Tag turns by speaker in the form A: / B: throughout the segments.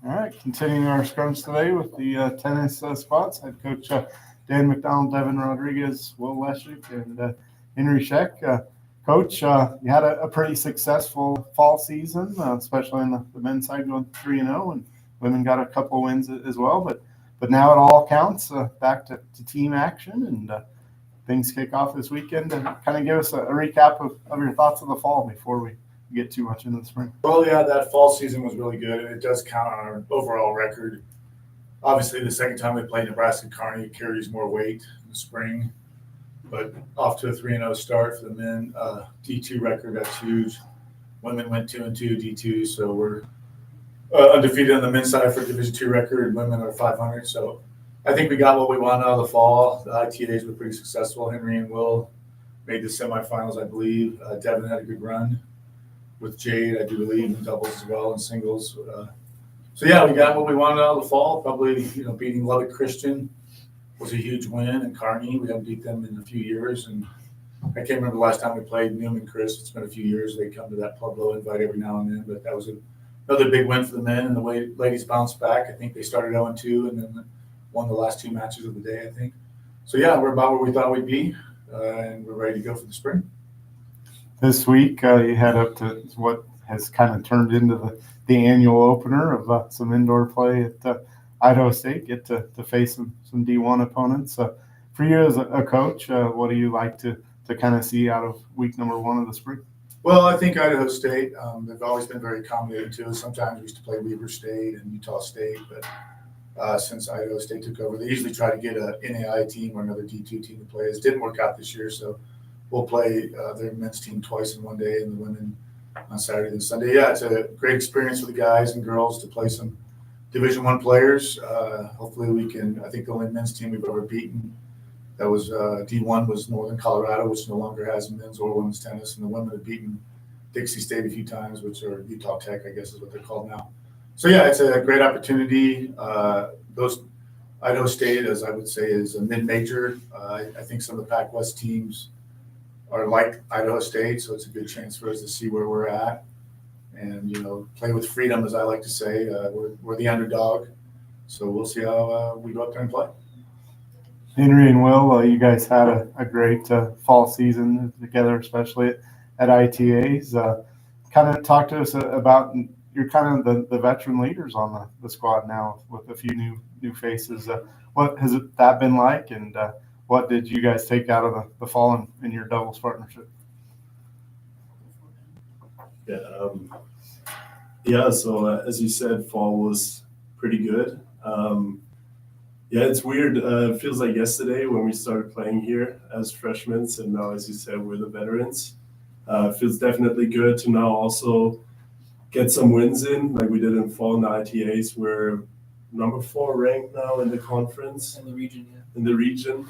A: All right, continuing our scrums today with the tennis squads. Head coach MacDonald, Devyn Rodriguez, Will Leschig, and Henry Scheck. Coach, you had a pretty successful fall season, especially on the men's side going 3-0, and women got a couple wins as well. But now it all counts, back to team action, and things kick off this weekend. And kind of give us a recap of your thoughts of the fall before we get too much into the spring.
B: Well, yeah, that fall season was really good, and it does count on our overall record. Obviously, the second time we played Nebraska Kearney carries more weight in the spring, but off to a 3-0 start for the men. D2 record, that's huge. Women went 2-2 D2, so we're undefeated on the men's side for Division II record, and women are 500. So I think we got what we wanted out of the fall. The ITAs were pretty successful. Henry and Will made the semifinals, I believe. Devyn had a good run with Jade, I do believe, in doubles as well, and singles. So yeah, we got what we wanted out of the fall. Probably, beating Lubbock Christian was a huge win, and Kearney, we haven't beat them in a few years. And I can't remember the last time we played Newman Chris. It's been a few years. They come to that Pueblo invite every now and then, but that was another big win for the men, and the way ladies bounced back. I think they started 0-2 and then won the last two matches of the day, I think. So yeah, we're about where we thought we'd be, and we're ready to go for the spring.
A: This week, you head up to what has kind of turned into the annual opener of some indoor play at Idaho State. Get to face some D1 opponents. For you as a coach, what do you like to kind of see out of week number one of the spring?
B: Well, I think Idaho State, they've always been very accommodating to us. Sometimes we used to play Weber State and Utah State, but since Idaho State took over, they usually try to get an NAI team or another D2 team to play. It didn't work out this year, so we'll play their men's team twice in one day and the women on Saturday and Sunday. Yeah, it's a great experience for the guys and girls to play some Division I players. Hopefully we can. I think the only men's team we've ever beaten that was D1 was Northern Colorado, which no longer has men's or women's tennis, and the women have beaten Dixie State a few times, which are Utah Tech, I guess is what they're called now. So yeah, it's a great opportunity. Those Idaho State, as I would say, is a mid-major. I think some of the Pac-West teams are like Idaho State, so it's a good chance for us to see where we're at and, play with freedom, as I like to say. We're the underdog, so we'll see how we go up there and play.
A: Henry and Will, you guys had a great fall season together, especially at ITAs. Kind of talk to us about, you're kind of the veteran leaders on the squad now with a few new faces. What has that been like, and what did you guys take out of the fall in your doubles partnership?
C: So as you said, fall was pretty good. It's weird. It feels like yesterday when we started playing here as freshmen, and now, as you said, we're the veterans. It feels definitely good to now also get some wins in, like we did in fall in the ITAs. We're number 4 ranked now in the conference.
D: In the region, yeah.
C: In the region.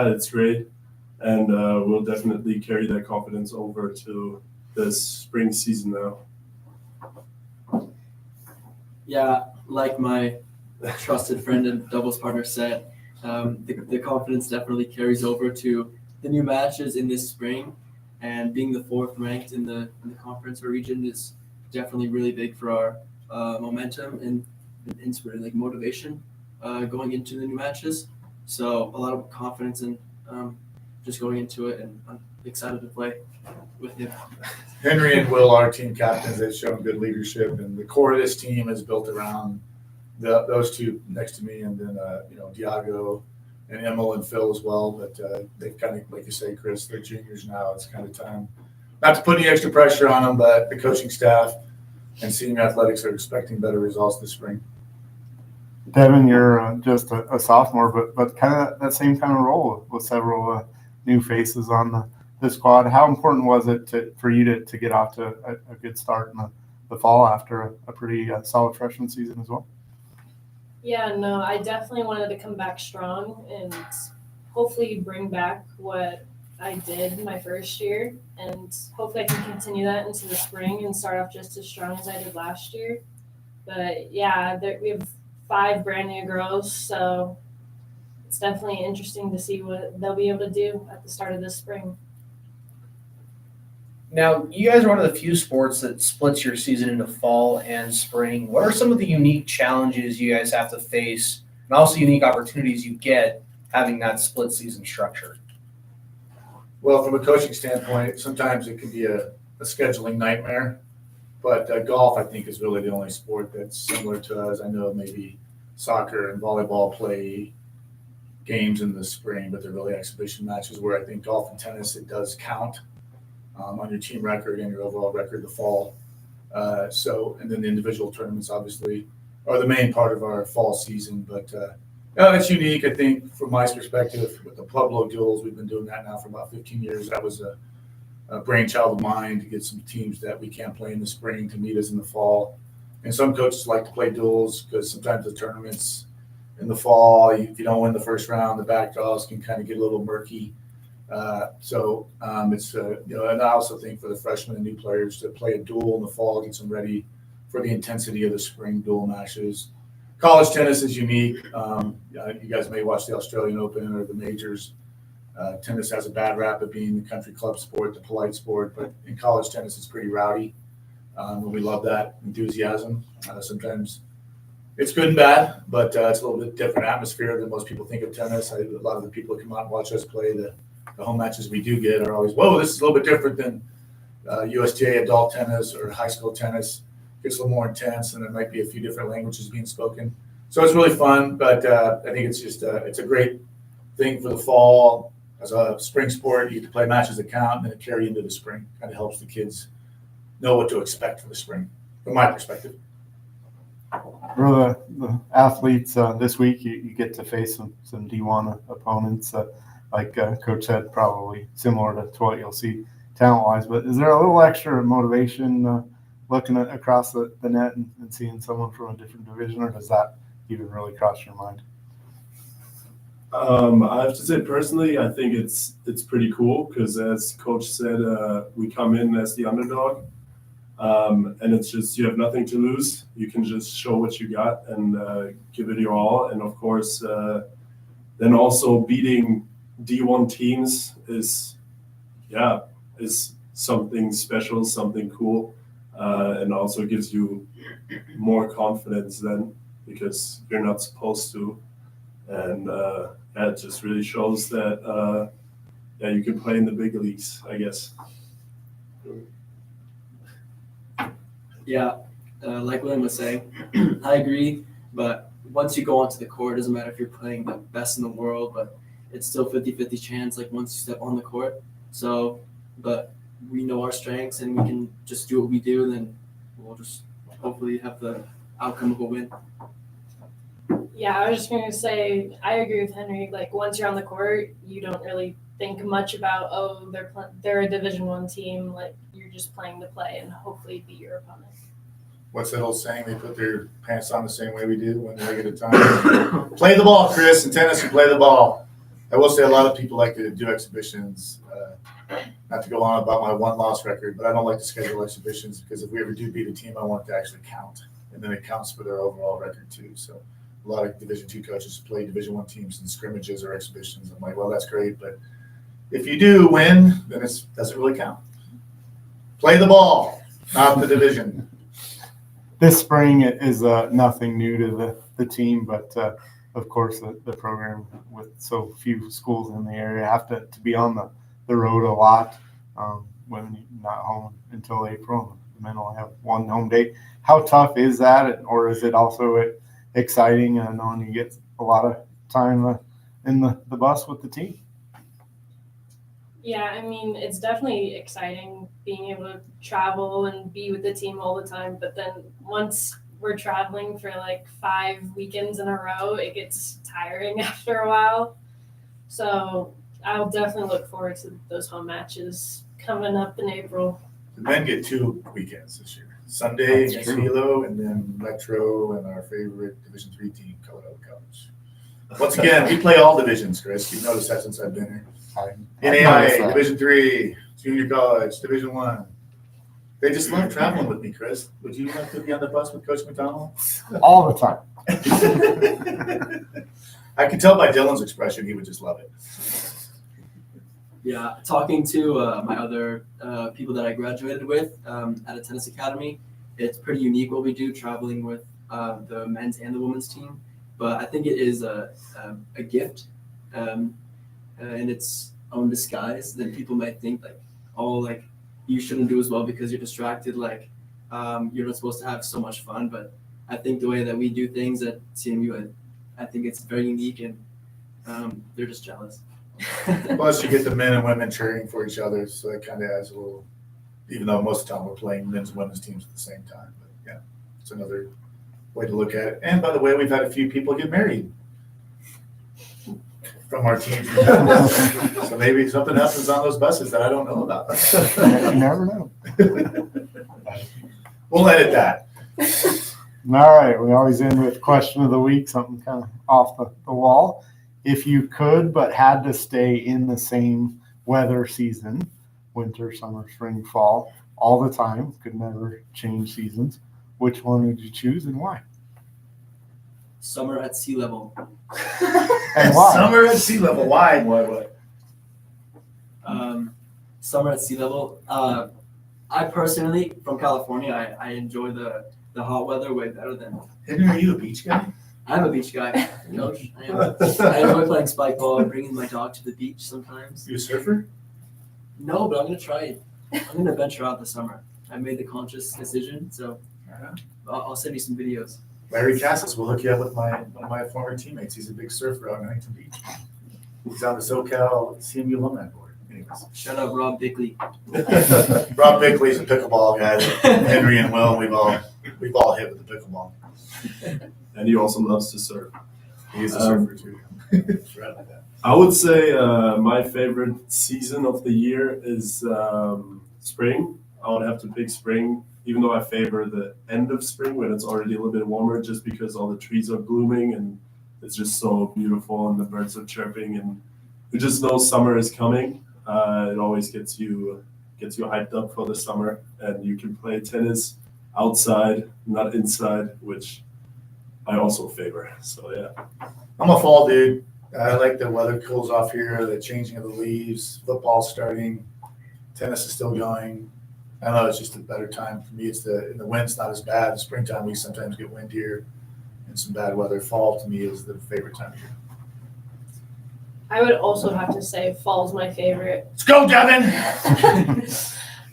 C: It's great. And we'll definitely carry that confidence over to this spring season now.
D: Yeah, like my trusted friend and doubles partner said, the confidence definitely carries over to the new matches in this spring, and being the 4th ranked in the conference or region is definitely really big for our momentum and inspiration, like motivation going into the new matches. So a lot of confidence and just going into it, and I'm excited to play with you.
B: Henry and Will, our team captains, they've shown good leadership, and the core of this team is built around those two next to me, and then Diago and Emil and Phil as well. But they've kind of, like you say, Chris, they're juniors now. It's kind of time not to put any extra pressure on them, but the coaching staff and senior athletics are expecting better results this spring.
A: Devyn, you're just a sophomore, but kind of that same kind of role with several new faces on the squad. How important was it for you to get off to a good start in the fall after a pretty solid freshman season as well?
E: Yeah, no, I definitely wanted to come back strong and hopefully bring back what I did my first year, and hopefully I can continue that into the spring and start off just as strong as I did last year. But yeah, we have 5 brand new girls, so it's definitely interesting to see what they'll be able to do at the start of this spring.
F: Now, you guys are one of the few sports that splits your season into fall and spring. What are some of the unique challenges you guys have to face, and also unique opportunities you get having that split season structure?
B: Well, from a coaching standpoint, sometimes it can be a scheduling nightmare. But golf, I think, is really the only sport that's similar to us. I know maybe soccer and volleyball play games in the spring, but they're really exhibition matches, where I think golf and tennis, it does count on your team record and your overall record the fall. And then the individual tournaments obviously are the main part of our fall season. But it's unique, I think, from my perspective with the Pueblo duels. We've been doing that now for about 15 years. That was a brainchild of mine to get some teams that we can't play in the spring to meet us in the fall. And some coaches like to play duels because sometimes the tournaments in the fall, if you don't win the first round, the back draws can kind of get a little murky. And I also think for the freshmen and new players to play a duel in the fall gets them ready for the intensity of the spring duel matches. College tennis is unique. You guys may watch the Australian Open or the majors. Tennis has a bad rap of being the country club sport, the polite sport, but in college tennis it's pretty rowdy. And we love that enthusiasm. Sometimes it's good and bad, but it's a little bit different atmosphere than most people think of tennis. A lot of the people that come out and watch us play, the home matches we do get are always, whoa, this is a little bit different than USTA adult tennis or high school tennis. It gets a little more intense, and there might be a few different languages being spoken. So it's really fun, but I think it's just it's a great thing for the fall. As a spring sport, you get to play matches that count, and then it carry into the spring. Kind of helps the kids know what to expect for the spring, from my perspective.
A: For the athletes this week, you get to face some D1 opponents. Like Coach said, probably similar to what you'll see talent-wise. But is there a little extra motivation looking across the net and seeing someone from a different division, or does that even really cross your mind?
C: I have to say, personally, I think it's pretty cool because, as Coach said, we come in as the underdog. And it's just, you have nothing to lose. You can just show what you got and give it your all. And of course, then also beating D1 teams is something special, something cool, and also gives you more confidence then because you're not supposed to. And it just really shows that you can play in the big leagues, I guess.
D: Yeah, like William was saying, I agree. But once you go onto the court, it doesn't matter if you're playing the best in the world, but it's still 50-50 chance, like once you step on the court. So, but we know our strengths and we can just do what we do, and then we'll just hopefully have the outcome of a win.
E: Yeah, I was just going to say, I agree with Henry. Like, once you're on the court, you don't really think much about, they're a Division I team. Like, you're just playing the play and hopefully beat your opponent.
B: What's that old saying? They put their pants on the same way we do, one leg at a time. Play the ball, Chris. In tennis, you play the ball. I will say a lot of people like to do exhibitions. Not to go on about my one-loss record, but I don't like to schedule exhibitions because if we ever do beat a team, I want it to actually count. And then it counts for their overall record, too. So a lot of Division II coaches play Division I teams in scrimmages or exhibitions. I'm like, well, that's great, but if you do win, then it doesn't really count. Play the ball, not the division.
A: This spring is nothing new to the team, but of course the program with so few schools in the area have to be on the road a lot when you're not home until April. The men only have one home date. How tough is that, or is it also exciting knowing you get a lot of time in the bus with the team?
E: Yeah, I mean, it's definitely exciting being able to travel and be with the team all the time. But then once we're traveling for like 5 weekends in a row, it gets tiring after a while. So I'll definitely look forward to those home matches coming up in April.
B: The men get 2 weekends this year. Sunday against Hilo, and then Metro and our favorite Division III team, Colorado College. Once again, we play all divisions, Chris. You've noticed that since I've been here. NAIA, Division III, Junior College, Division I. They just love traveling with me, Chris. Would you like to be on the bus with Coach MacDonald?
A: All the time.
B: I can tell by Dylan's expression he would just love it.
D: Yeah, talking to my other people that I graduated with at a tennis academy, it's pretty unique what we do, traveling with the men's and the women's team. But I think it is a gift in its own disguise. That people might think like, oh, like you shouldn't do as well because you're distracted. Like you're not supposed to have so much fun. But I think the way that we do things at CMU, I think it's very unique, and they're just jealous.
B: Plus, you get the men and women cheering for each other, so it kind of adds a little. Even though most of the time we're playing men's and women's teams at the same time, but yeah, it's another way to look at it. And by the way, we've had a few people get married from our team, so maybe something happens on those buses that I don't know about.
A: You never know.
B: We'll edit that.
A: All right, we always end with question of the week, something kind of off the wall. If you could but had to stay in the same weather season, winter, summer, spring, fall, all the time, could never change seasons, which one would you choose and why?
D: Summer at sea level.
A: And why?
B: Summer at sea level. Why?
D: Summer at sea level. I personally, from California, I enjoy the hot weather way better than.
B: Henry, are you a beach guy?
D: I'm a beach guy, coach. I am. I enjoy playing spike ball and bringing my dog to the beach sometimes.
B: You a surfer?
D: No, but I'm gonna try it. I'm gonna venture out this summer. I made the conscious decision, so I'll send you some videos.
B: Larry Cassis will hook you up with one of my former teammates. He's a big surfer out in Huntington Beach. He's on the SoCal CMU alumni board. Anyways.
D: Shout out Rob Bickley.
B: Rob Bickley's a pickleball guy. Henry and Will, we've all hit with the pickleball.
C: And he also loves to surf.
B: He's a surfer too. Right like that.
C: I would say my favorite season of the year is spring. I would have to pick spring, even though I favor the end of spring when it's already a little bit warmer, just because all the trees are blooming and it's just so beautiful and the birds are chirping and you just know summer is coming. It always gets you hyped up for the summer, and you can play tennis outside, not inside, which I also favor. So yeah.
B: I'm a fall dude. I like the weather cools off here, the changing of the leaves, football starting, tennis is still going. I don't know, it's just a better time for me. It's the wind's not as bad. The springtime we sometimes get windier and some bad weather. Fall to me is the favorite time of year.
E: I would also have to say fall's my favorite.
B: Let's go, Devin!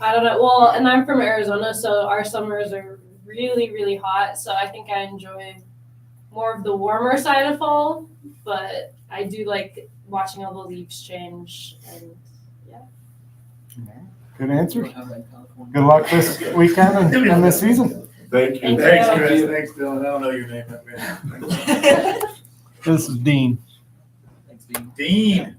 E: I don't know. Well, and I'm from Arizona, so our summers are really, really hot. So I think I enjoy more of the warmer side of fall, but I do like watching all the leaves change. And
A: Good answer.
D: How about in California?
A: Good luck this weekend and this season.
C: Thank you.
E: Thank
B: Thanks,
E: you.
B: Chris. Thanks, Dylan. I don't know your name.
A: This is Dean.
D: Thanks, Dean.
B: Dean.